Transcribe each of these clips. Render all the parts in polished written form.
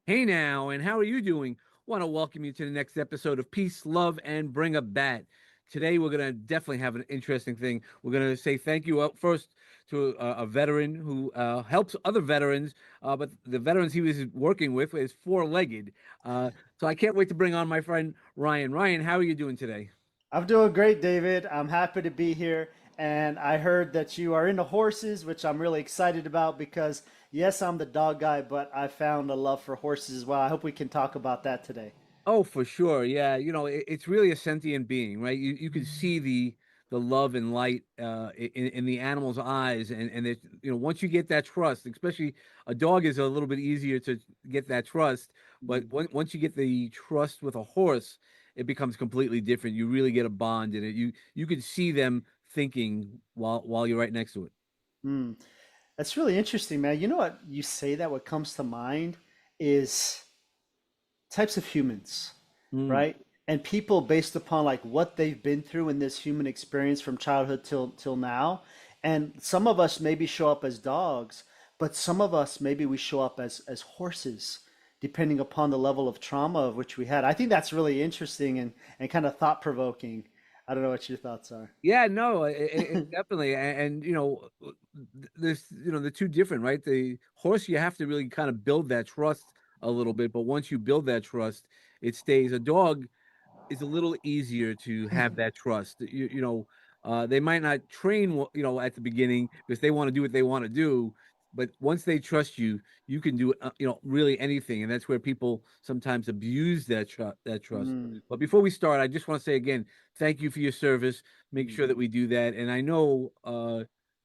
Hey now, and how are you doing? Want to welcome you to the next episode of Peace, Love, and Bring a Bat. Today, we're going to definitely have an interesting thing. We're going to say thank you up first to a veteran who helps other veterans, but the veterans he was working with is four-legged. So I can't wait to bring on my friend Ryan. Ryan, how are you doing today? I'm doing great, David. I'm happy to be here. And I heard that you are into horses, which I'm really excited about because, yes, I'm the dog guy, but I found a love for horses as well. I hope we can talk about that today. Oh, for sure. Yeah, it's really a sentient being, right? You can see the love and light in the animal's eyes, and it, once you get that trust, especially a dog is a little bit easier to get that trust, but Mm. once you get the trust with a horse, it becomes completely different. You really get a bond in it. You can see them thinking while you're right next to it. Mm. That's really interesting, man. You know what? You say that, what comes to mind is types of humans, Mm. right? And people based upon like what they've been through in this human experience from childhood till now. And some of us maybe show up as dogs, but some of us maybe we show up as horses, depending upon the level of trauma of which we had. I think that's really interesting and kind of thought provoking. I don't know what your thoughts are. Yeah, no, definitely, and there's the two different, right? The horse you have to really kind of build that trust a little bit, but once you build that trust, it stays. A dog is a little easier to have that trust. They might not train, at the beginning because they want to do what they want to do, but once they trust you, you can do, really anything, and that's where people sometimes abuse that trust. Mm, But before we start, I just want to say again, thank you for your service. Make mm. sure that we do that, and I know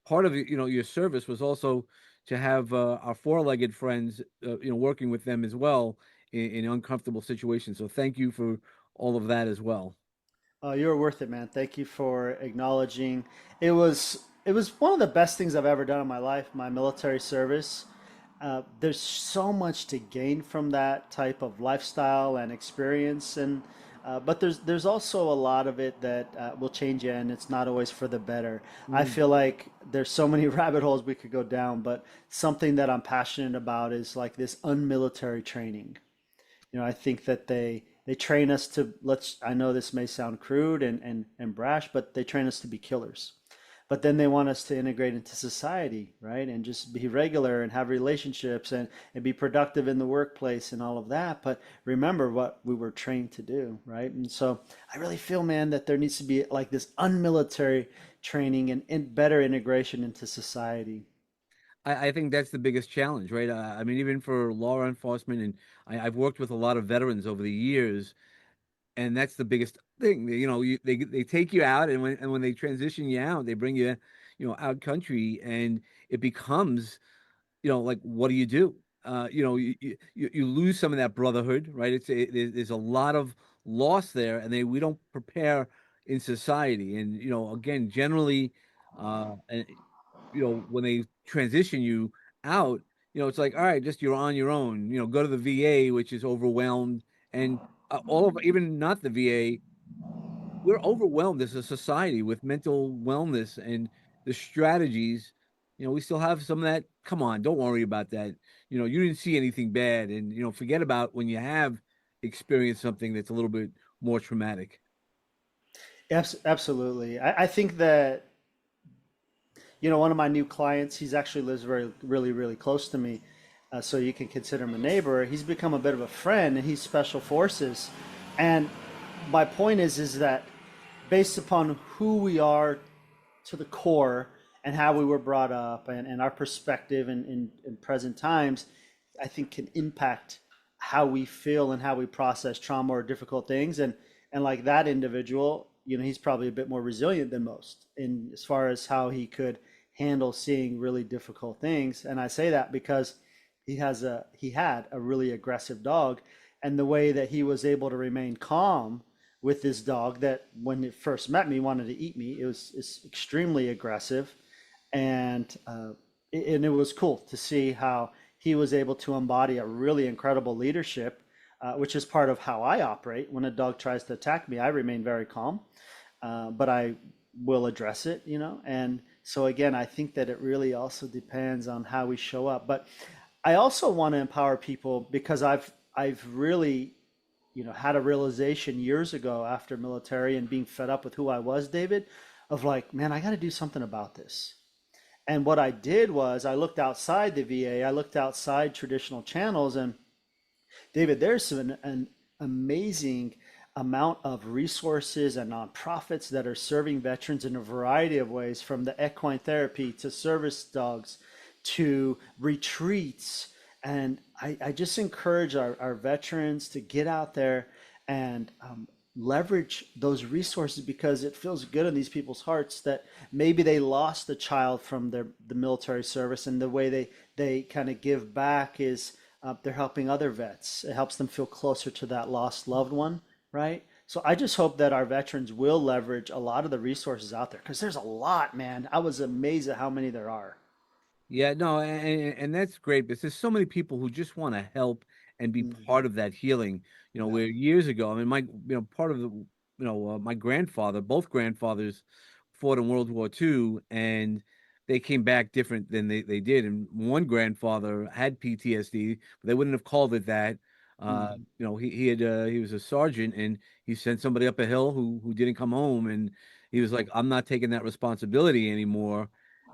part of your service was also to have our four-legged friends, working with them as well in uncomfortable situations. So thank you for all of that as well. You're worth it, man. Thank you for acknowledging. It was one of the best things I've ever done in my life, my military service. There's so much to gain from that type of lifestyle and experience, and but there's also a lot of it that will change you, and it's not always for the better. I Mm. feel like there's so many rabbit holes we could go down, but something that I'm passionate about is like this unmilitary training. I think that they train us to let's I know this may sound crude and brash, but they train us to be killers. But then they want us to integrate into society, right? And just be regular and have relationships and be productive in the workplace and all of that. But remember what we were trained to do, right? And so I really feel, man, that there needs to be like this unmilitary training and better integration into society. I think that's the biggest challenge, right? I mean, even for law enforcement, and I've worked with a lot of veterans over the years, and that's the biggest thing. They take you out, and when they transition you out, they bring you, out country, and it becomes, like, what do you do? You lose some of that brotherhood, right? There's a lot of loss there, and we don't prepare in society, and again, generally, and when they transition you out, it's like, all right, just you're on your own. Go to the VA, which is overwhelmed, and all of even not the VA, we're overwhelmed as a society with mental wellness and the strategies. We still have some of that. Come on, don't worry about that. You didn't see anything bad, and forget about when you have experienced something that's a little bit more traumatic. Absolutely. I think that one of my new clients, he's actually lives very, really, really close to me. So you can consider him a neighbor. He's become a bit of a friend and he's special forces. And my point is that based upon who we are to the core and how we were brought up and our perspective in present times, I think can impact how we feel and how we process trauma or difficult things. And like that individual, he's probably a bit more resilient than most in as far as how he could handle seeing really difficult things. And I say that because he had a really aggressive dog, and the way that he was able to remain calm with this dog that when it first met me wanted to eat me. It's extremely aggressive, and and it was cool to see how he was able to embody a really incredible leadership, which is part of how I operate. When a dog tries to attack me, I remain very calm, but I will address it. And so again, I think that it really also depends on how we show up. But I also want to empower people because I've really, had a realization years ago after military and being fed up with who I was, David, of like, man, I got to do something about this. And what I did was I looked outside the VA, I looked outside traditional channels, and David, there's an amazing amount of resources and nonprofits that are serving veterans in a variety of ways, from the equine therapy to service dogs to retreats. And I just encourage our veterans to get out there and leverage those resources, because it feels good in these people's hearts that maybe they lost a child from the military service, and the way they kind of give back is they're helping other vets. It helps them feel closer to that lost loved one, right? So I just hope that our veterans will leverage a lot of the resources out there, because there's a lot, man. I was amazed at how many there are. Yeah, no, and that's great because there's so many people who just want to help and be Mhm. part of that healing. Yeah. Where years ago, I mean, part of the, my grandfather, both grandfathers fought in World War II, and they came back different than they did. And one grandfather had PTSD, but they wouldn't have called it that. Mhm. He was a sergeant, and he sent somebody up a hill who didn't come home, and he was like, "I'm not taking that responsibility anymore."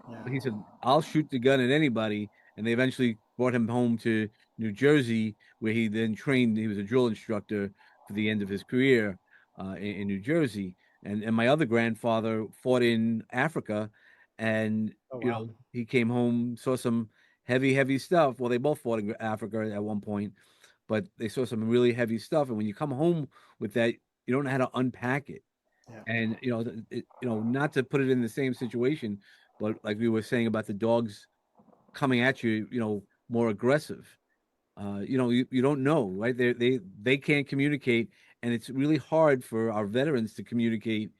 Yeah. He said, "I'll shoot the gun at anybody." And they eventually brought him home to New Jersey, where he then trained. He was a drill instructor for the end of his career in New Jersey. And my other grandfather fought in Africa, and Oh, wow. he came home, saw some heavy stuff. Well, they both fought in Africa at one point, but they saw some really heavy stuff. And when you come home with that, you don't know how to unpack it. Yeah. And not to put it in the same situation, but like we were saying about the dogs coming at you, more aggressive. You don't know, right? They can't communicate, and it's really hard for our veterans to communicate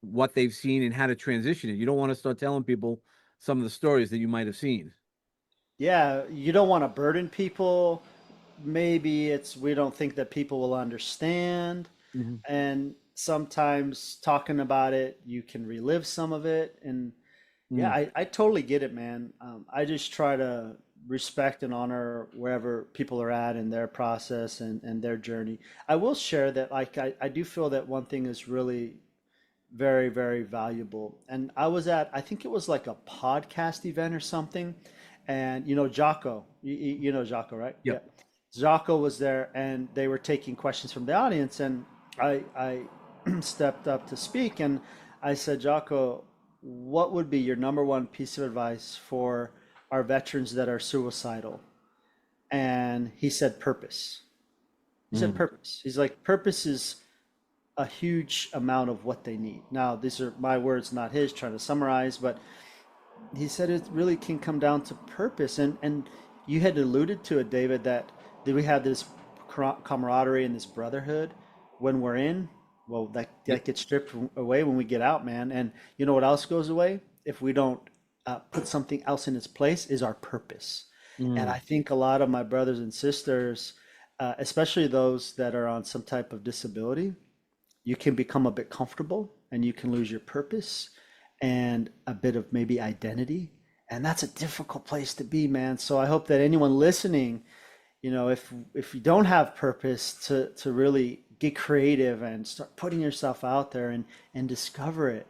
what they've seen and how to transition it. You don't want to start telling people some of the stories that you might have seen. Yeah, you don't want to burden people. Maybe it's we don't think that people will understand. Hmm. And sometimes talking about it, you can relive some of it. And yeah, Mm. I totally get it, man. I just try to respect and honor wherever people are at in their process and their journey. I will share that, like, I do feel that one thing is really very, very valuable. And I was at, I think it was like a podcast event or something. And, Jocko, you know Jocko, right? Yeah. Yep. Jocko was there and they were taking questions from the audience. And I stepped up to speak and I said, Jocko, what would be your number one piece of advice for our veterans that are suicidal? And he said, purpose. He said, Mm. purpose. He's like, purpose is a huge amount of what they need. Now, these are my words, not his, trying to summarize, but he said it really can come down to purpose. And you had alluded to it, David, that we have this camaraderie and this brotherhood when we're in. Well, that Yep. gets stripped away when we get out, man. And you know what else goes away if we don't put something else in its place is our purpose. And Mm. I think a lot of my brothers and sisters, especially those that are on some type of disability, you can become a bit comfortable and you can lose your purpose and a bit of maybe identity. And that's a difficult place to be, man. So I hope that anyone listening, if you don't have purpose, to really get creative and start putting yourself out there and discover it.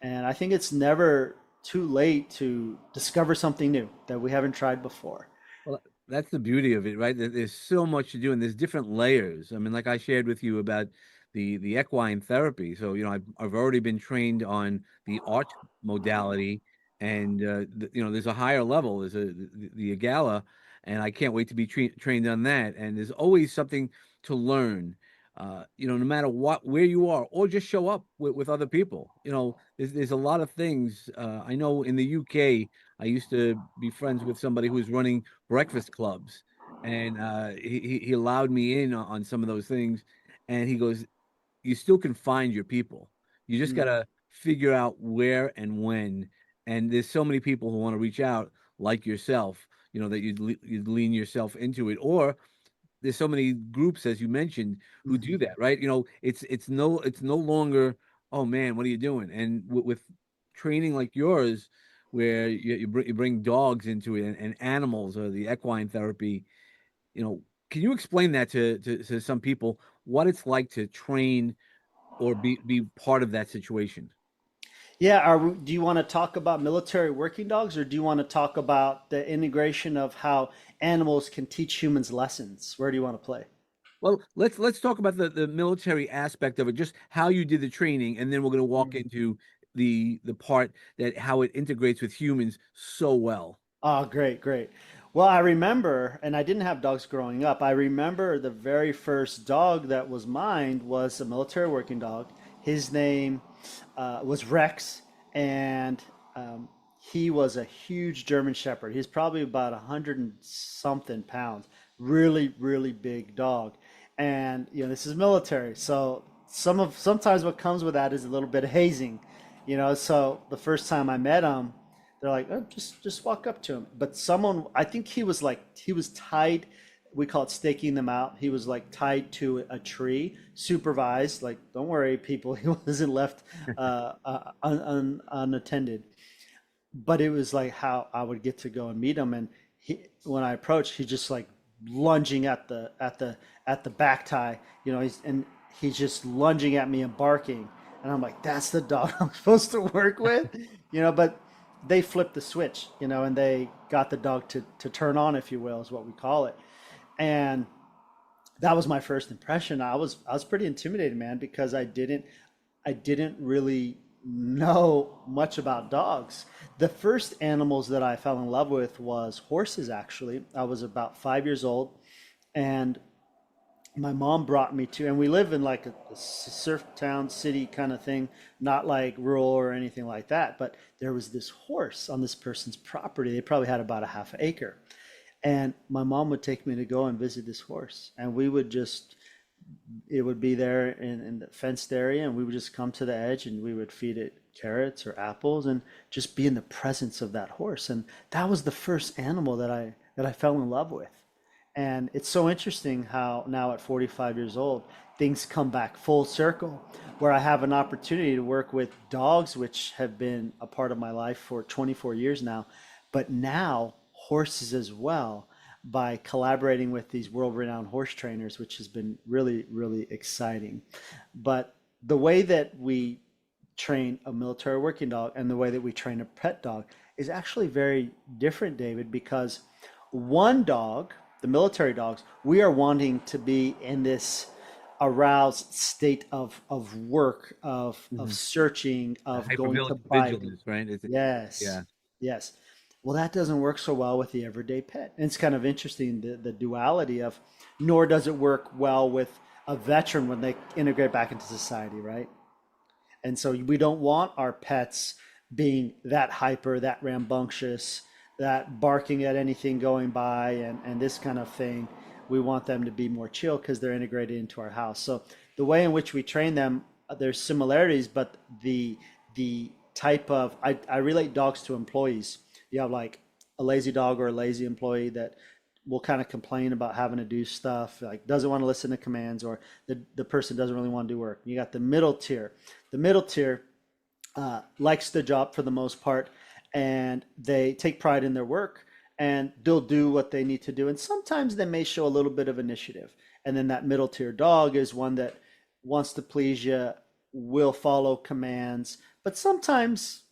And I think it's never too late to discover something new that we haven't tried before. Well, that's the beauty of it, right? There's so much to do, and there's different layers. I mean, like I shared with you about the equine therapy. So, I've already been trained on the art modality, and there's a higher level. There's the Agala, and I can't wait to be trained on that. And there's always something to learn. No matter where you are, or just show up with other people. There's a lot of things. I know in the UK, I used to be friends with somebody who was running breakfast clubs, and he allowed me in on some of those things, and he goes, "You still can find your people. You just Mm, gotta figure out where and when." And there's so many people who want to reach out, like yourself, that you'd lean yourself into it, or there's so many groups, as you mentioned, who do mhm. that, right? It's no longer, oh man, what are you doing? And with training like yours, where you bring dogs into it and animals or the equine therapy. You know, can you explain that to some people what it's like to train or be part of that situation? Yeah, do you want to talk about military working dogs, or do you want to talk about the integration of how animals can teach humans lessons? Where do you want to play? Well, let's talk about the military aspect of it, just how you did the training, and then we're going to walk into the part that how it integrates with humans so well. Oh, great, great. Well, I remember, and I didn't have dogs growing up. I remember the very first dog that was mine was a military working dog. His name was Rex, and he was a huge German Shepherd. He's probably about 100 and something pounds. Really, really big dog. And this is military, so sometimes what comes with that is a little bit of hazing. So the first time I met him, they're like, oh, just walk up to him. But someone, I think he was tied. We call it staking them out. He was like tied to a tree, supervised. Like, don't worry, people. He wasn't left unattended. But it was like how I would get to go and meet him. And when I approached, he just like lunging at the back tie. He's just lunging at me and barking. And I'm like, that's the dog I'm supposed to work with, But they flipped the switch, and they got the dog to turn on, if you will, is what we call it. And that was my first impression. I was pretty intimidated, man, because I didn't really know much about dogs. The first animals that I fell in love with was horses, actually. I was about 5 years old, and my mom brought me to, and we live in like a surf town city kind of thing, not like rural or anything like that. But there was this horse on this person's property. They probably had about a half acre. And my mom would take me to go and visit this horse. And it would be there in the fenced area. And we would just come to the edge and we would feed it carrots or apples and just be in the presence of that horse. And that was the first animal that I fell in love with. And it's so interesting how now at 45 years old, things come back full circle, where I have an opportunity to work with dogs, which have been a part of my life for 24 years now, but now horses as well, by collaborating with these world-renowned horse trainers, which has been really, really exciting. But the way that we train a military working dog and the way that we train a pet dog is actually very different, David, because one dog, the military dogs, we are wanting to be in this aroused state of work, of Mhm. searching, of going to bite. Hypervigilance, right? Yes, Yeah. yes. Well, that doesn't work so well with the everyday pet. And it's kind of interesting, the duality of, nor does it work well with a veteran when they integrate back into society, right? And so we don't want our pets being that hyper, that rambunctious, that barking at anything going by, and this kind of thing. We want them to be more chill because they're integrated into our house. So the way in which we train them, there's similarities, but the type of, I relate dogs to employees. You have like a lazy dog or a lazy employee that will kind of complain about having to do stuff, like doesn't want to listen to commands, or the person doesn't really want to do work. You got the middle tier. The middle tier likes the job for the most part, and they take pride in their work, and they'll do what they need to do. And sometimes they may show a little bit of initiative. And then that middle tier dog is one that wants to please you, will follow commands, but sometimes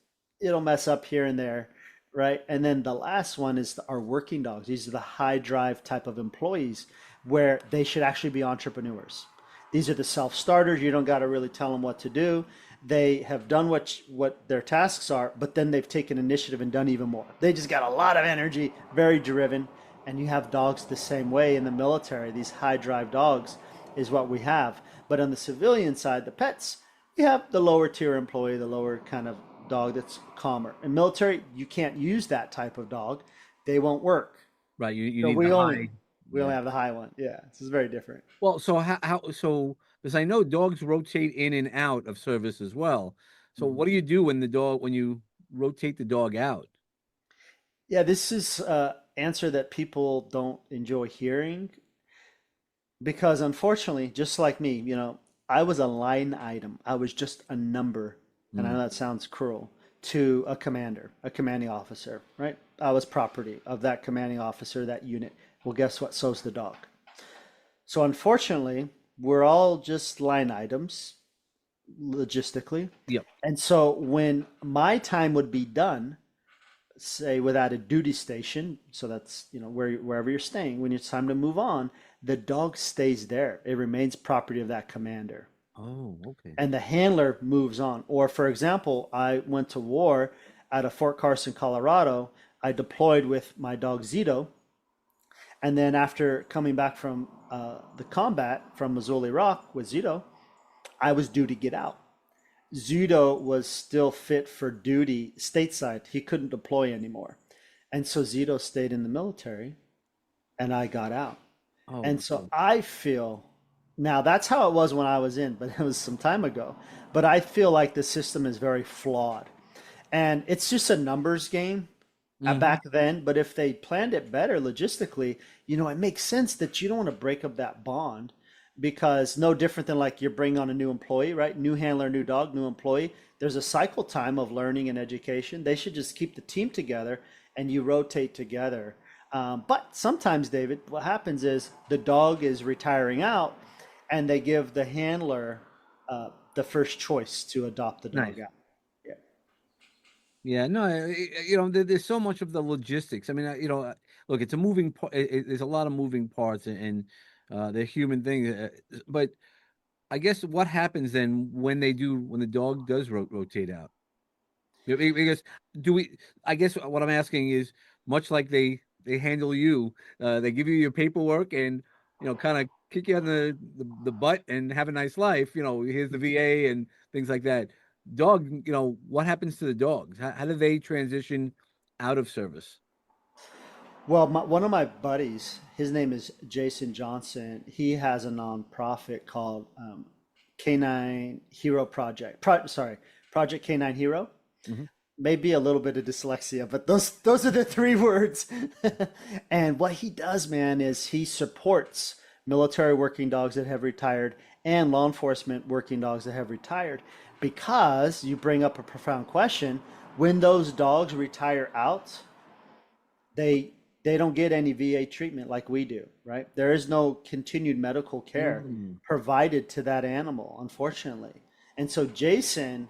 it'll mess up here and there, right? And then the last one is our working dogs. These are the high drive type of employees where they should actually be entrepreneurs. These are the self-starters. You don't got to really tell them what to do. They have done what their tasks are, but then they've taken initiative and done even more. They just got a lot of energy, very driven. And you have dogs the same way in the military. These high drive dogs is what we have. But on the civilian side, the pets, we have the lower tier employee, the lower kind of dog that's calmer. In military, you can't use that type of dog. They won't work. Right. You So need we the only high. we Yeah. only have the high one. Yeah, this is very different. Well, so so because I know dogs rotate in and out of service as well. So Mhm. what do you do when you rotate the dog out? Yeah, this is an answer that people don't enjoy hearing, because unfortunately, just like me, I was a line item. I was just a number. And I Mm. know that sounds cruel to a commander, a commanding officer, right? I was property of that commanding officer, that unit. Well, guess what? So's the dog. So unfortunately, we're all just line items logistically. Yep. And so when my time would be done, say without a duty station, so that's wherever you're staying, when it's time to move on, the dog stays there. It remains property of that commander. Oh, okay. And the handler moves on. Or for example, I went to war at a Fort Carson, Colorado. I deployed with my dog Zito, and then after coming back from the combat from Missoula, Iraq with Zito, I was due to get out. Zito was still fit for duty stateside. He couldn't deploy anymore. And so Zito stayed in the military and I got out. Oh, And so okay. I feel now that's how it was when I was in, but it was some time ago. But I feel like the system is very flawed. And it's just a numbers game Hmm. back then. But if they planned it better logistically, it makes sense that you don't want to break up that bond because no different than like you're bringing on a new employee, right? New handler, new dog, new employee. There's a cycle time of learning and education. They should just keep the team together and you rotate together. But sometimes, David, what happens is the dog is retiring out and they give the handler the first choice to adopt the dog Nice. out. Yeah. Yeah, no, there's so much of the logistics. I mean, look, it's a moving part. There's a lot of moving parts, and they're human things. But I guess what happens then when the dog does rotate out? Because do we? I guess what I'm asking is much like they handle you. They give you your paperwork and kind of kick you on the butt and have a nice life. Here's the VA and things like that. Dog, what happens to the dogs? How do they transition out of service? Well, one of my buddies, his name is Jason Johnson. He has a nonprofit called Canine Hero Project. Sorry, Project Canine Hero. Hmm. Maybe a little bit of dyslexia, but those are the three words. And what he does, man, is he supports military working dogs that have retired and law enforcement working dogs that have retired because you bring up a profound question. When those dogs retire out, they they don't get any VA treatment like we do, right? There is no continued medical care Mm. provided to that animal, unfortunately. And so Jason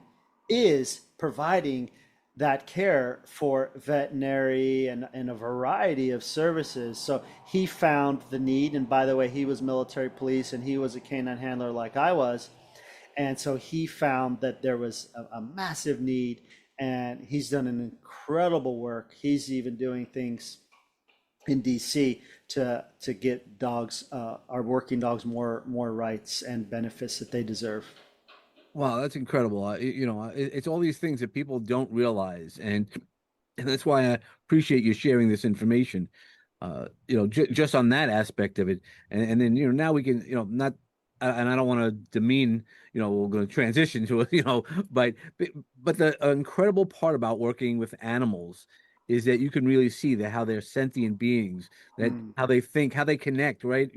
is providing that care for veterinary and a variety of services. So he found the need, and by the way, he was military police and he was a canine handler like I was. And so he found that there was a massive need, and he's done an incredible work. He's even doing things in DC to get dogs, our working dogs, more rights and benefits that they deserve. Wow, that's incredible. It's all these things that people don't realize, and that's why I appreciate you sharing this information. Just on that aspect of it, and then now we can not, and I don't want to demean we're going to transition to it but the incredible part about working with animals is that you can really see that how they're sentient beings, that Mm. how they think, how they connect, right?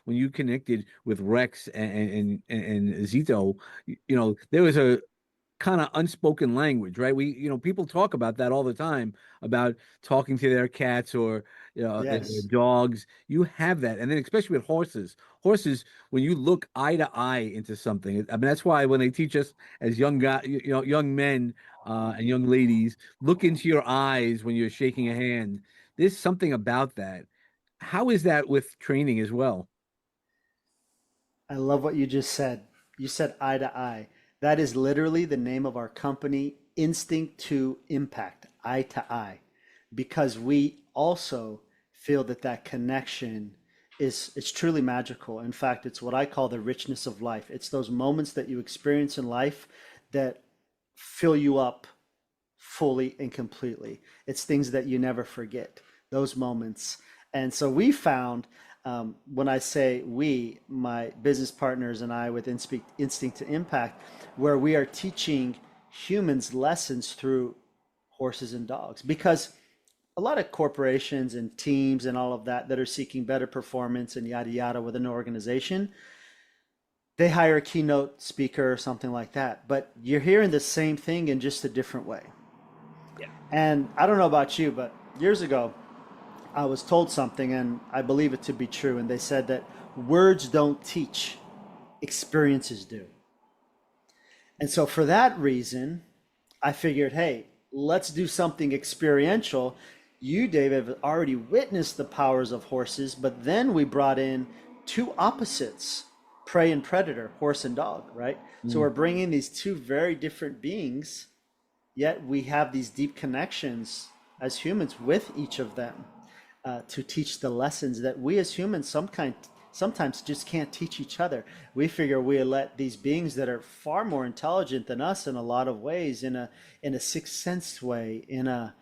When you connected with Rex and Zito, there was a kind of unspoken language, right? People talk about that all the time about talking to their cats or their Yes. dogs. You have that, and then especially with horses. Horses, when you look eye to eye into something, I mean that's why when they teach us as young guy, young men and young ladies, look into your eyes when you're shaking a hand. There's something about that. How is that with training as well? I love what you just said. You said eye to eye. That is literally the name of our company, Instinct to Impact, eye to eye, because we also feel that that connection is it's truly magical. In fact, it's what I call the richness of life. It's those moments that you experience in life that fill you up fully and completely. It's things that you never forget, those moments. And so we found, when I say we, my business partners and I with Instinct to Impact, where we are teaching humans lessons through horses and dogs. Because a lot of corporations and teams and all of that are seeking better performance and yada yada within an organization, they hire a keynote speaker or something like that. But you're hearing the same thing in just a different way. And I don't know about you, but years ago, I was told something, and I believe it to be true. And they said that words don't teach, experiences do. And so, for that reason, I figured, hey, let's do something experiential. You, David, have already witnessed the powers of horses, but then we brought in two opposites, prey and predator, horse and dog, right? So Mm. we're bringing these two very different beings, yet we have these deep connections as humans with each of them to teach the lessons that we as humans sometimes just can't teach each other. We figure we let these beings that are far more intelligent than us in a lot of ways, in a sixth sense way, in a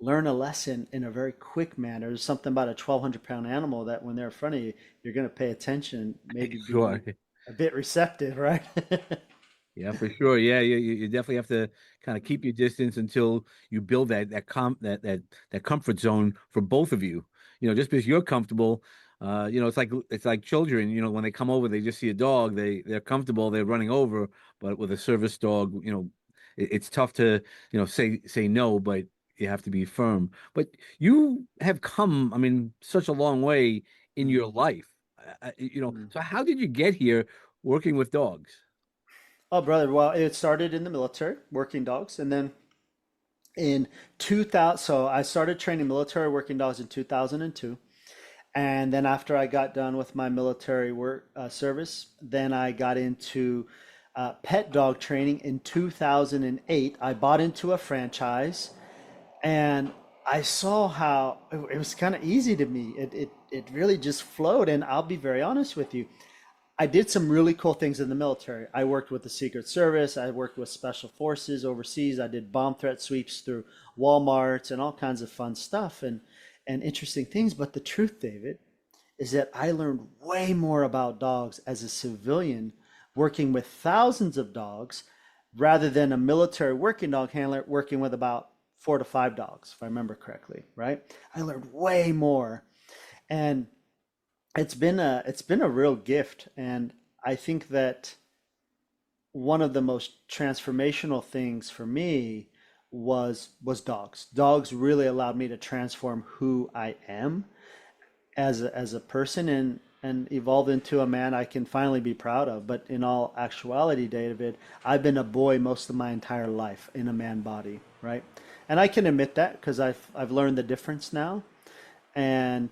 learn a lesson in a very quick manner. There's something about a 1,200-pound animal that when they're in front of you, you're going to pay attention, maybe Sure. be a bit receptive, right? Yeah, for sure. Yeah, you definitely have to kind of keep your distance until you build that comfort zone for both of you. Just because you're comfortable, it's like children. When they come over, they just see a dog, they're comfortable, they're running over. But with a service dog, it's tough to say no, but you have to be firm. But you have come, I mean, such a long way in your life. So how did you get here working with dogs? Oh, brother. Well, it started in the military, working dogs, and then in 2000, so I started training military working dogs in 2002. And then after I got done with my military work service, then I got into pet dog training in 2008. I bought into a franchise, and I saw how it was kind of easy to me. It really just flowed. And I'll be very honest with you. I did some really cool things in the military. I worked with the Secret Service. I worked with special forces overseas. I did bomb threat sweeps through Walmarts and all kinds of fun stuff and interesting things. But the truth, David, is that I learned way more about dogs as a civilian working with thousands of dogs rather than a military working dog handler working with about 4 to 5 dogs, if I remember correctly, right? I learned way more. And it's been a real gift, and I think that one of the most transformational things for me was dogs. Dogs really allowed me to transform who I am as a person and evolve into a man I can finally be proud of. But in all actuality, David, I've been a boy most of my entire life in a man body, right? And I can admit that because I've learned the difference now. And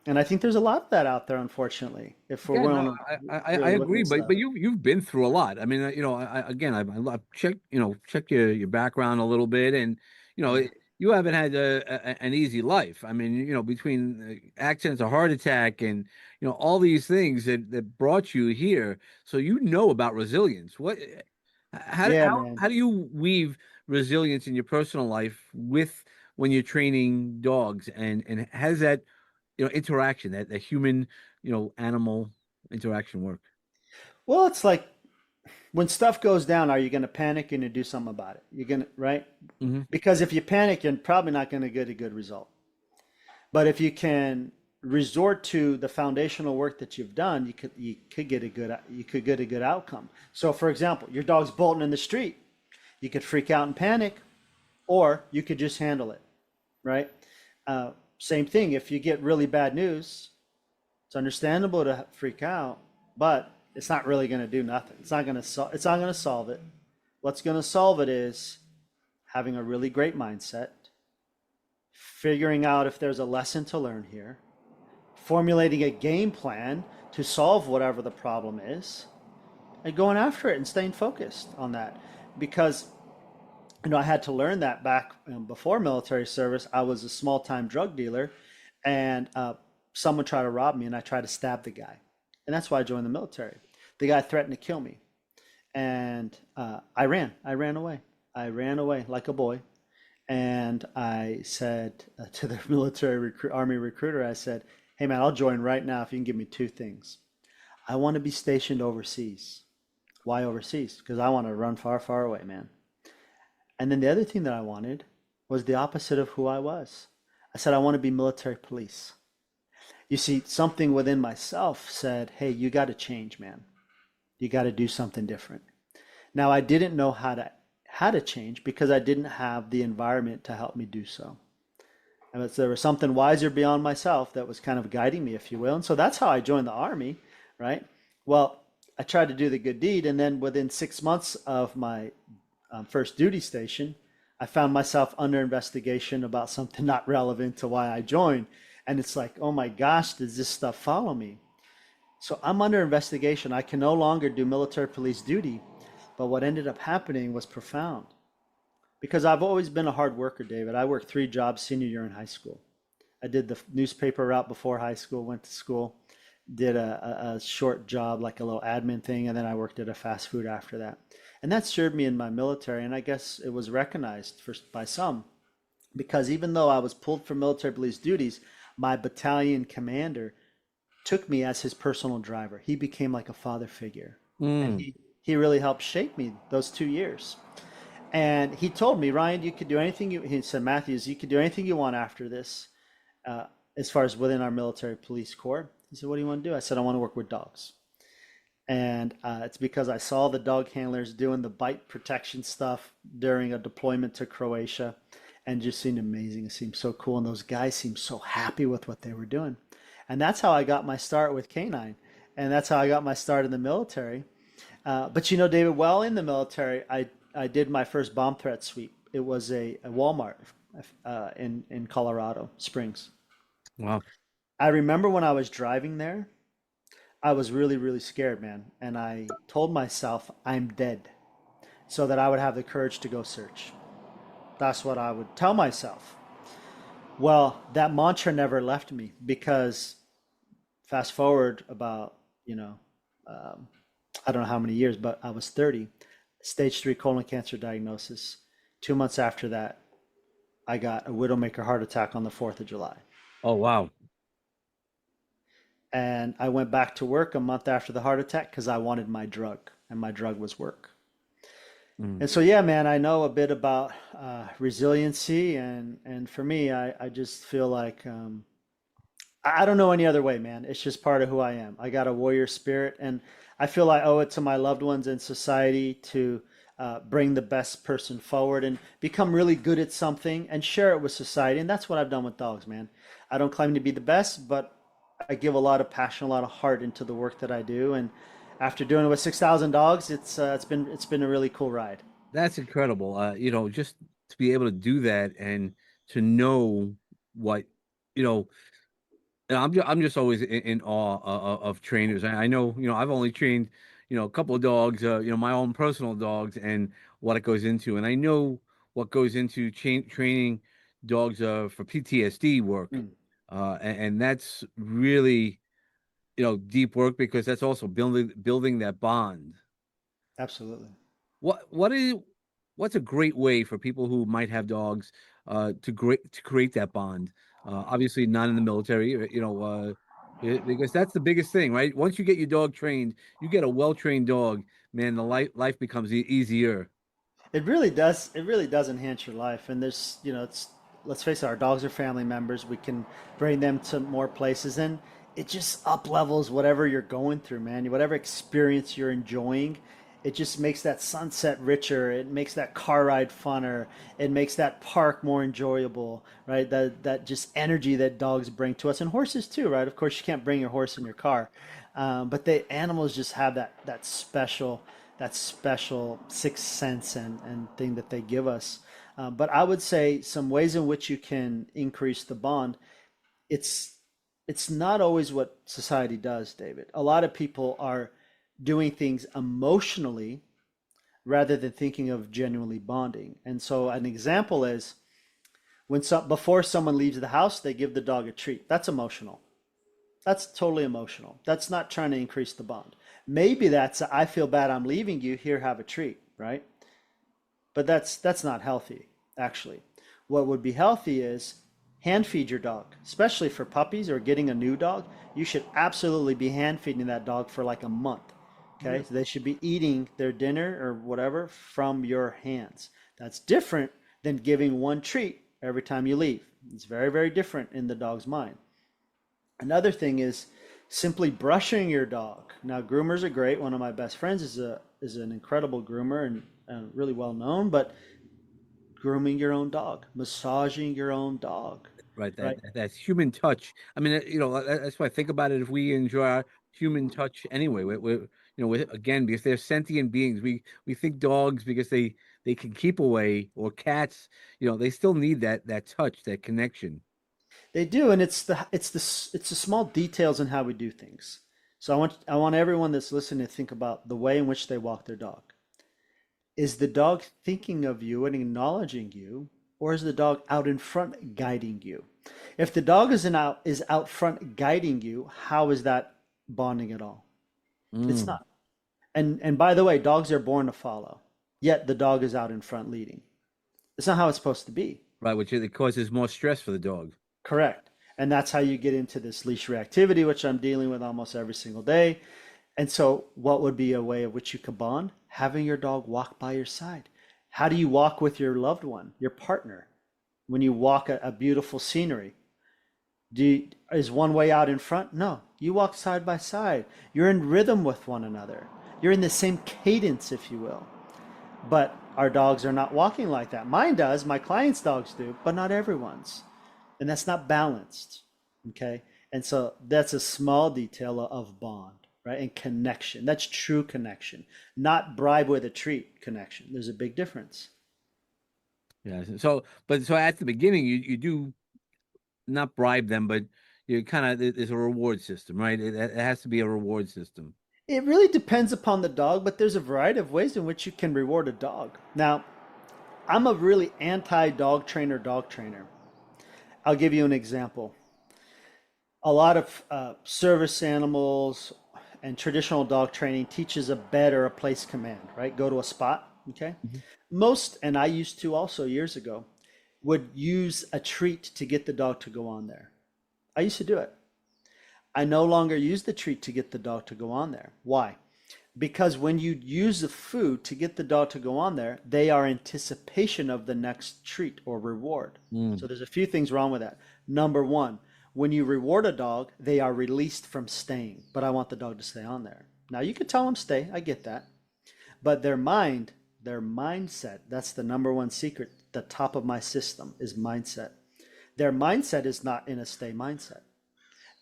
I think there's a lot of that out there, unfortunately, if we're Yeah, no, willing to I really agree, witness but that. you've been through a lot. I mean, again, I've checked your background a little bit, and Yeah. you haven't had an easy life. I mean, between accidents, a heart attack, and all these things that brought you here, so you know about resilience. How Yeah, how man. how do you weave resilience in your personal life with when you're training dogs, and has that interaction, that human, animal interaction work. Well, it's like when stuff goes down, are you going to panic and you do something about it? You're going to, right? Hmm. Because if you panic, you're probably not going to get a good result. But if you can resort to the foundational work that you've done, you could get a good outcome. So, for example, your dog's bolting in the street. You could freak out and panic, or you could just handle it, right? Same thing. If you get really bad news, it's understandable to freak out, but it's not really going to do nothing. It's not going to solve it. What's going to solve it is having a really great mindset, figuring out if there's a lesson to learn here, formulating a game plan to solve whatever the problem is, and going after it and staying focused on that. Because I had to learn that back before military service. I was a small-time drug dealer, and someone tried to rob me, and I tried to stab the guy, and that's why I joined the military. The guy threatened to kill me, and I ran. I ran away. I ran away like a boy, and I said to the army recruiter, I said, "Hey man, I'll join right now if you can give me two things. I want to be stationed overseas. Why overseas? Because I want to run far, far away, man. And then the other thing that I wanted was the opposite of who I was. I said, I want to be military police. You see, something within myself said, hey, you got to change, man. You got to do something different. Now, I didn't know had to change because I didn't have the environment to help me do so. And there was something wiser beyond myself that was kind of guiding me, if you will. And so that's how I joined the army, right? Well, I tried to do the good deed, and then within 6 months of my first duty station, I found myself under investigation about something not relevant to why I joined. And it's like, oh my gosh, does this stuff follow me? So I'm under investigation. I can no longer do military police duty. But what ended up happening was profound because I've always been a hard worker, David. I worked 3 jobs senior year in high school. I did the newspaper route before high school, went to school, did a short job, like a little admin thing, and then I worked at a fast food after that. And that served me in my military, and I guess it was recognized by some because even though I was pulled for military police duties, my battalion commander took me as his personal driver. He became like a father figure, and Mm. he really helped shape me those 2 years. And he told me, Ryan, you could do anything you. He said, Matthews, you could do anything you want after this, uh, as far as within our military police corps. He said, what do you want to do? I said, I want to work with dogs. And it's because I saw the dog handlers doing the bite protection stuff during a deployment to Croatia, and just seemed amazing. It seemed so cool, and those guys seemed so happy with what they were doing. And that's how I got my start with canine, and that's how I got my start in the military. But you know, David, while in the military, I did my first bomb threat sweep. It was a Walmart in Colorado Springs. Wow. I remember when I was driving there, I was really, really scared, man. And I told myself, I'm dead, so that I would have the courage to go search. That's what I would tell myself. Well, that mantra never left me because fast forward about, um, I don't know how many years, but I was 30, stage 3 colon cancer diagnosis. 2 months after that, I got a widowmaker heart attack on the 4th of July. Oh, wow. And I went back to work a month after the heart attack because I wanted my drug, and my drug was work. Mm. And so, yeah, man, I know a bit about resiliency, and for me, I just feel like I don't know any other way, man. It's just part of who I am. I got a warrior spirit, and I feel I owe it to my loved ones in society to bring the best person forward and become really good at something and share it with society. And that's what I've done with dogs, man. I don't claim to be the best, but I give a lot of passion, a lot of heart into the work that I do. And after doing it with 6,000 dogs, it's been a really cool ride. That's incredible. Just to be able to do that and to know what, you know, and I'm just always in awe of trainers. I know, I've only trained, a couple of dogs, my own personal dogs and what it goes into. And I know what goes into training dogs for PTSD work. Mm, And that's really, deep work because that's also building that bond. absolutely. What's a great way for people who might have dogs to create that bond? Obviously, not in the military, because that's the biggest thing, right? Once you get your dog trained, you get a well-trained dog, man, the life becomes easier. It really does. It really does enhance your life. And it's, let's face it, our dogs are family members. We can bring them to more places, and it just up levels whatever you're going through, man. Whatever experience you're enjoying, it just makes that sunset richer. It makes that car ride funner. It makes that park more enjoyable, right? That just energy that dogs bring to us, and horses too, right? Of course, you can't bring your horse in your car, but the animals just have that special sixth sense and thing that they give us. But I would say some ways in which you can increase the bond. It's it's not always what society does, David. A lot of people are doing things emotionally rather than thinking of genuinely bonding. And so an example is before someone leaves the house, they give the dog a treat. That's emotional. That's totally emotional. That's not trying to increase the bond. Maybe that's I feel bad I'm leaving you, here have a treat, right? But that's not healthy, actually. What would be healthy is hand feed your dog, especially for puppies or getting a new dog. You should absolutely be hand feeding that dog for like a month. Yeah. Okay, so they should be eating their dinner or whatever from your hands. That's different than giving one treat every time you leave. It's very, very different in the dog's mind. Another thing is simply brushing your dog. Now, groomers are great. One of my best friends is an incredible groomer, and really well known, but grooming your own dog, massaging your own dog, Right, right? that's human touch. I mean, that's why I think about it. If we enjoy our human touch anyway, again, because they're sentient beings. We think dogs because they can keep away, or cats, they still need that touch, that connection. They do, and it's the small details in how we do things. So I want everyone that's listening to think about the way in which they walk their dog. Is the dog thinking of you and acknowledging you, or is the dog out in front guiding you? If the dog is out front guiding you, how is that bonding at all? It's Mm, not. And by the way, dogs are born to follow. Yet the dog is out in front leading. It's not how it's supposed to be. right, which it causes more stress for the dog. Correct. And that's how you get into this leash reactivity, which I'm dealing with almost every single day. And so, what would be a way of which you could bond? Having your dog walk by your side. How do you walk with your loved one, your partner, when you walk a beautiful scenery? Is one way out in front? No, you walk side by side. You're in rhythm with one another. You're in the same cadence, if you will. But our dogs are not walking like that. Mine does, my clients' dogs do, but not everyone's. And that's not balanced. Okay. And so that's a small detail of bond, right? And connection. That's true connection, not bribe with a treat connection. There's a big difference. Yeah. So at the beginning, you do not bribe them, but you kind of there's a reward system, right? It has to be a reward system. It really depends upon the dog, but there's a variety of ways in which you can reward a dog. Now, I'm a really anti dog trainer. I'll give you an example. A lot of service animals and traditional dog training teaches a bed or a place command, right? Go to a spot, okay? Mhm. Most, and I used to also years ago, would use a treat to get the dog to go on there. I used to do it. I no longer use the treat to get the dog to go on there. Why? Because when you use the food to get the dog to go on there, they are anticipation of the next treat or reward. So Mm. there's a few things wrong with that. Number one, when you reward a dog, they are released from staying, but I want the dog to stay on there. Now you could tell them stay, I get that. But their mindset, that's the number one secret. The top of my system is mindset. Their mindset is not in a stay mindset.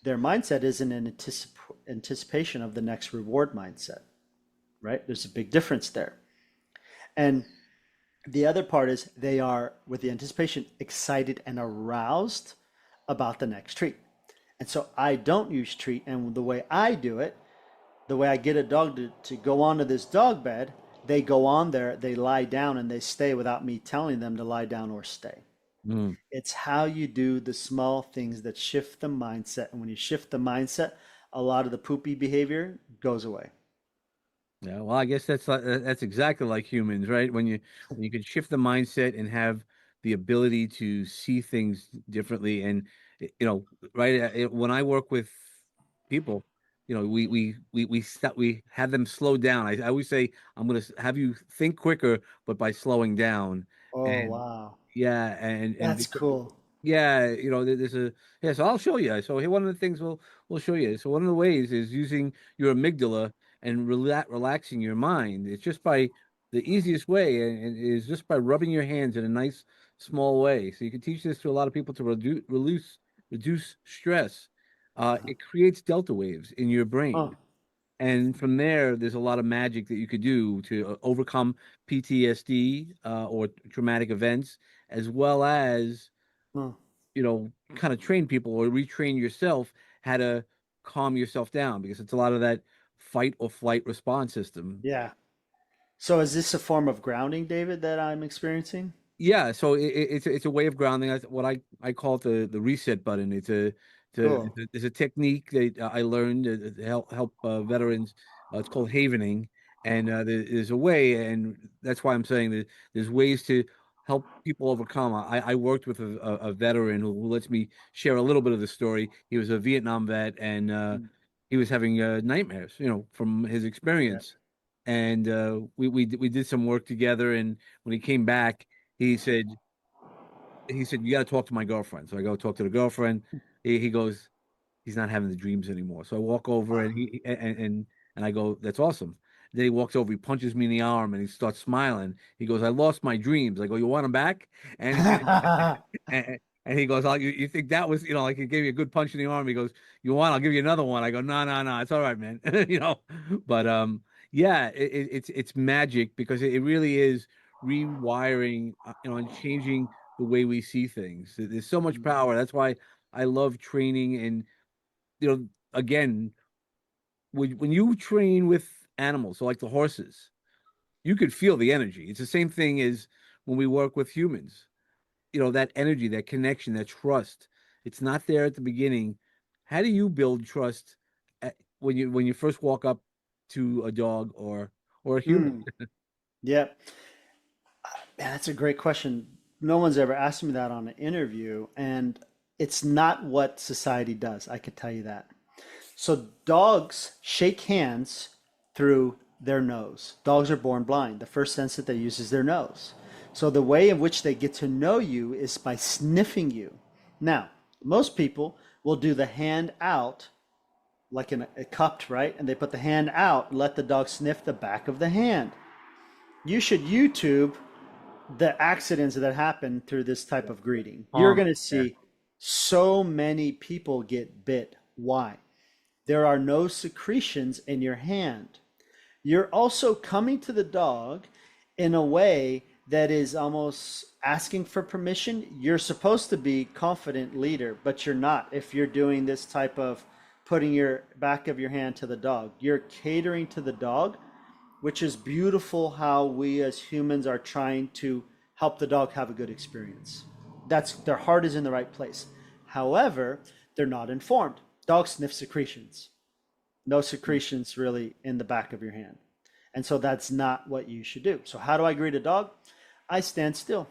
Their mindset is in an anticipation of the next reward mindset, right? There's a big difference there. And the other part is they are, with the anticipation, excited and aroused about the next treat. And so I don't use treat. And the way I do it, the way I get a dog to go onto this dog bed, they go on there, they lie down, and they stay without me telling them to lie down or stay. Mm. It's how you do the small things that shift the mindset. And when you shift the mindset, a lot of the poopy behavior goes away. Yeah, well, I guess that's exactly like humans, right? When you can shift the mindset and have the ability to see things differently, and right? When I work with people, we have them slow down. I always say I'm going to have you think quicker, but by slowing down, Oh, and wow. yeah, and That's because cool. yeah, there's a yeah. So I'll show you. So here, one of the things we'll show you. So one of the ways is using your amygdala and relaxing your mind. It's just by the easiest way, and is just by rubbing your hands in a nice small way. So you can teach this to a lot of people to reduce stress. Uh-huh. It creates delta waves in your brain. Huh. And from there, there's a lot of magic that you could do to overcome PTSD or traumatic events, as well as Huh. kind of train people or retrain yourself how to calm yourself down because it's a lot of that fight or flight response system. Yeah. So is this a form of grounding, David, that I'm experiencing? Yeah, so it's a way of grounding. That's what I call it the reset button. Cool. It's a technique that I learned to help veterans. It's called havening, and there's a way, and that's why I'm saying that there's ways to help people overcome. I worked with a veteran who lets me share a little bit of the story. He was a Vietnam vet, and Mm. he was having nightmares, from his Yeah. experience. And we did some work together, and when he came back he said you got to talk to my girlfriend. So I go talk to the girlfriend. He goes, he's not having the dreams anymore. So I walk over and Wow. he and I go, that's awesome. Then he walks over, he punches me in the arm, and he starts smiling. He goes, "I lost my dreams." I go, "You want them back?" And and he goes, "Oh, you think that was, like he gave you a good punch in the arm?" He goes, "You want? I'll give you another one." I go, "No, no, no, it's all right, man." But yeah, it's magic because it really is rewiring, and changing the way we see things. There's so much power. That's why I love training, and again, when you train with animals, so like the horses, you could feel the energy. It's the same thing as when we work with humans. That energy, that connection, that trust. It's not there at the beginning. How do you build trust when you first walk up to a dog or a human? Mm, yeah. Man, that's a great question. No one's ever asked me that on an interview, and it's not what society does. I could tell you that. So dogs shake hands through their nose. Dogs are born blind. The first sense that they use is their nose. So the way in which they get to know you is by sniffing you. Now, most people will do the hand out like in a cupped, right? And they put the hand out and let the dog sniff the back of the hand. You should YouTube the accidents that happen through this type of greeting. You're Palm. going to Yeah. see so many people get bit. Why? There are no secretions in your hand. You're also coming to the dog in a way that is almost asking for permission. You're supposed to be confident leader, but you're not if you're doing this type of putting your back of your hand to the dog. You're catering to the dog, which is beautiful how we as humans are trying to help the dog have a good experience. That's their heart is in the right place. However, they're not informed. Dogs sniff secretions. No secretions really in the back of your hand. And so that's not what you should do. So how do I greet a dog? I stand still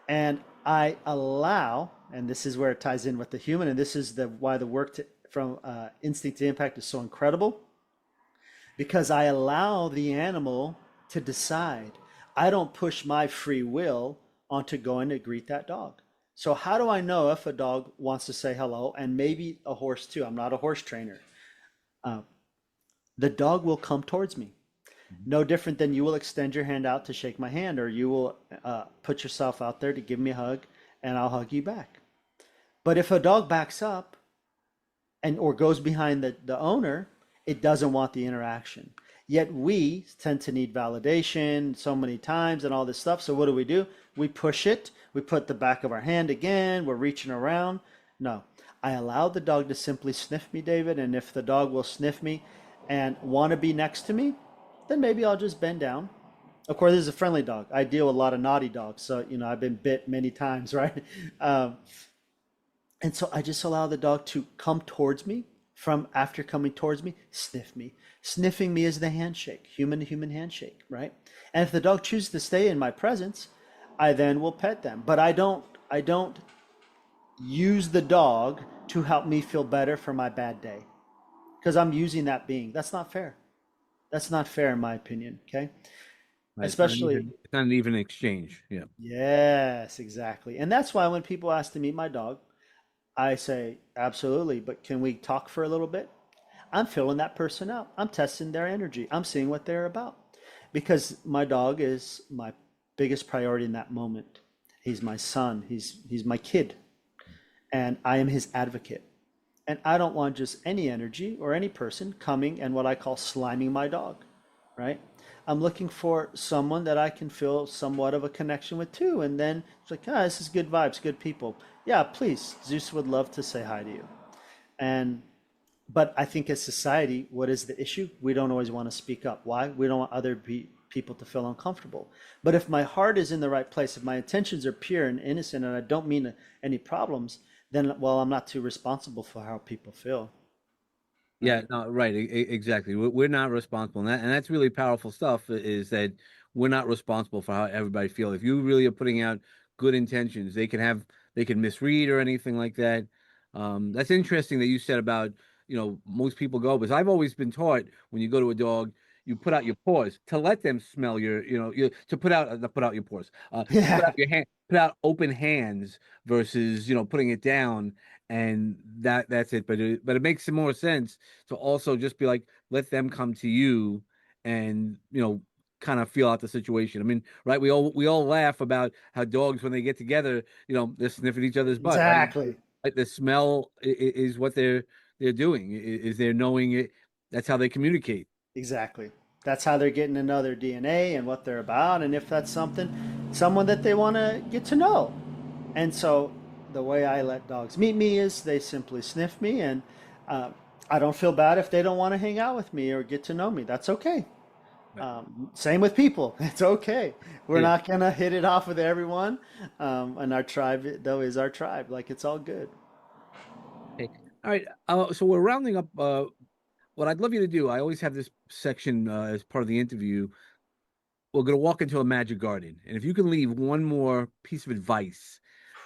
and I allow, and this is where it ties in with the human, and this is why the work from instinct to impact is so incredible because I allow the animal to decide. I don't push my free will onto going to greet that dog. So how do I know if a dog wants to say hello, and maybe a horse too? I'm not a horse trainer. Uh, the dog will come towards me. No different than you will extend your hand out to shake my hand, or you will put yourself out there to give me a hug, and I'll hug you back. But if a dog backs up and or goes behind the owner, it doesn't want the interaction. Yet we tend to need validation so many times and all this stuff. So what do? We push it. We put the back of our hand again. We're reaching around. No, I allow the dog to simply sniff me, David. And if the dog will sniff me and want to be next to me, then maybe I'll just bend down. Of course, this is a friendly dog. I deal with a lot of naughty dogs, so I've been bit many times, right? Um, and so I just allow the dog to come towards me. From after coming towards me, sniff me. Sniffing me is the handshake, human to human handshake, right? And if the dog chooses to stay in my presence, I then will pet them. But I don't use the dog to help me feel better for my bad day because I'm using that being. That's not fair. That's not fair in my opinion, okay? Right. It's not Especially, even it's not an even exchange. Yeah. yes, exactly. And that's why when people ask to meet my dog, I say, absolutely, but can we talk for a little bit? I'm filling that person out. I'm testing their energy. I'm seeing what they're about. Because my dog is my biggest priority in that moment. He's my son. He's my kid. And I am his advocate. And I don't want just any energy or any person coming and what I call sliming my dog, right? I'm looking for someone that I can feel somewhat of a connection with too. And then it's like, ah, this is good vibes, good people. Yeah, please, Zeus would love to say hi to you. And but I think as society, what is the issue? We don't always want to speak up. Why? We don't want other people to feel uncomfortable. But if my heart is in the right place, if my intentions are pure and innocent, and I don't mean any problems, then well, I'm not too responsible for how people feel. Yeah, Right? no, right, exactly. We're not responsible, and that's really powerful stuff. Is that we're not responsible for how everybody feels. If you really are putting out good intentions, they can misread or anything like that. That's interesting that you said about most people go, because I've always been taught when you go to a dog, you put out your paws to let them smell to put out not put out your paws, to put out Yeah. your hand, put out open hands versus putting it down, and that's it. But it makes more sense to also just be like, let them come to you and kind of feel out the situation. I mean, right? We all laugh about how dogs when they get together, they're sniffing each other's butt, right? Exactly. Like the smell is what they're doing. Is they're knowing it. That's how they communicate. Exactly. That's how they're getting to know their DNA and what they're about, and if that's someone that they want to get to know. And so the way I let dogs meet me is they simply sniff me, and uh, I don't feel bad if they don't want to hang out with me or get to know me. That's okay. Right. Same with people. It's okay. We're Yeah. not gonna hit it off with everyone, and our tribe though is our tribe. Like it's all good. Okay. All right. So we're rounding up. What I'd love you to do, I always have this section as part of the interview. We're going to walk into a magic garden, and if you can leave one more piece of advice,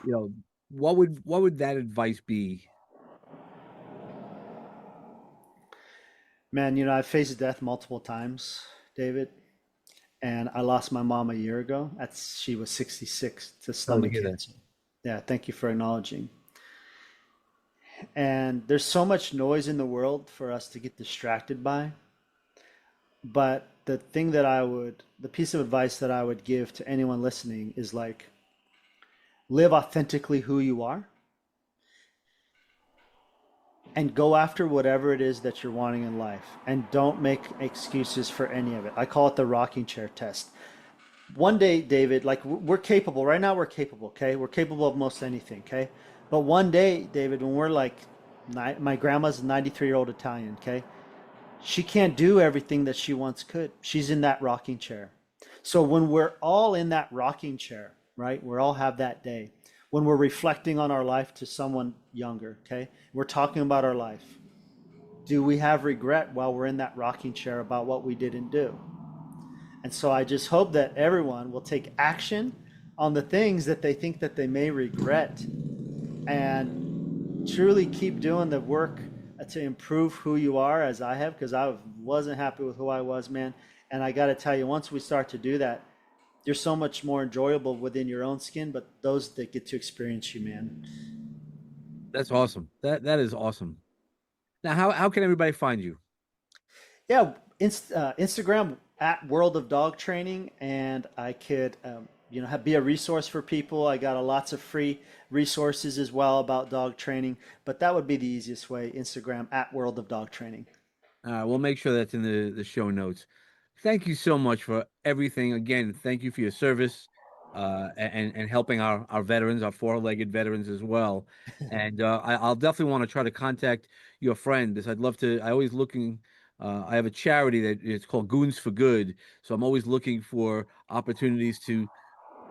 you know, what would that advice be? Man, I've faced death multiple times, David, and I lost my mom a year ago. She was 66 to Sorry to stomach hear that. cancer. Yeah, thank you for acknowledging. And there's so much noise in the world for us to get distracted by. But the piece of advice that I would give to anyone listening is like, live authentically who you are and go after whatever it is that you're wanting in life. And don't make excuses for any of it. I call it the rocking chair test. One day, David, like we're capable, right now we're capable, okay? We're capable of most anything, okay? But one day, David, when we're like, my grandma's a 93-year-old Italian, okay? She can't do everything that she once could. She's in that rocking chair. So when we're all in that rocking chair, right? We all have that day. When we're reflecting on our life to someone younger, okay? We're talking about our life. Do we have regret while we're in that rocking chair about what we didn't do? And so I just hope that everyone will take action on the things that they think that they may regret and truly keep doing the work to improve who you are as I have, because I wasn't happy with who I was, man. And I got to tell you, once we start to do that, you're so much more enjoyable within your own skin, but those that get to experience you, man. That's awesome. That is awesome. Now, how can everybody find you? Yeah, Instagram at World of Dog Training, and I could, be a resource for people. I got lots of free resources as well about dog training, but that would be the easiest way. Instagram at World of Dog Training. We'll make sure that's in the show notes. Thank you so much for everything. Again, thank you for your service, and helping our veterans, our four-legged veterans as well. And I'll definitely want to try to contact your friend, because I'd love to. I always looking. I have a charity that it's called Goons for Good, so I'm always looking for opportunities to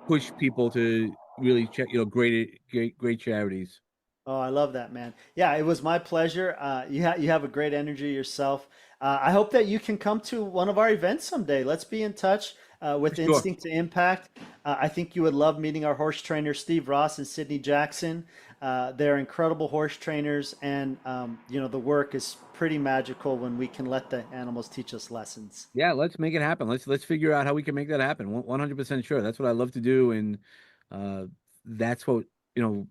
push people to really check, great charities. Oh, I love that, man. Yeah, it was my pleasure. You have a great energy yourself. I hope that you can come to one of our events someday. Let's be in touch For with sure. Instinct to Impact. I think you would love meeting our horse trainer, Steve Ross and Sydney Jackson. They're incredible horse trainers, and the work is pretty magical when we can let the animals teach us lessons. Yeah, let's make it happen. Let's figure out how we can make that happen. 100% sure. That's what I love to do, and uh, that's what you know.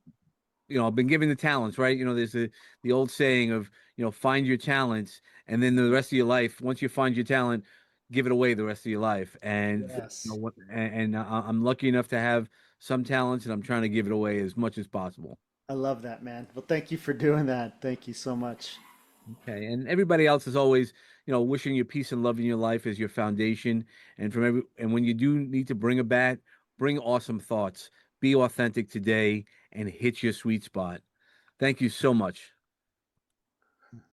I've been given the talents, right? There's the old saying of find your talents, and then the rest of your life. Once you find your talent, give it away the rest of your life. And Yes, I'm lucky enough to have some talents, and I'm trying to give it away as much as possible. I love that, man. Well, thank you for doing that. Thank you so much. Okay, and everybody else is always, wishing you peace and love in your life as your foundation. And when you do need to bring a bat, bring awesome thoughts. Be authentic today and hit your sweet spot. Thank you so much.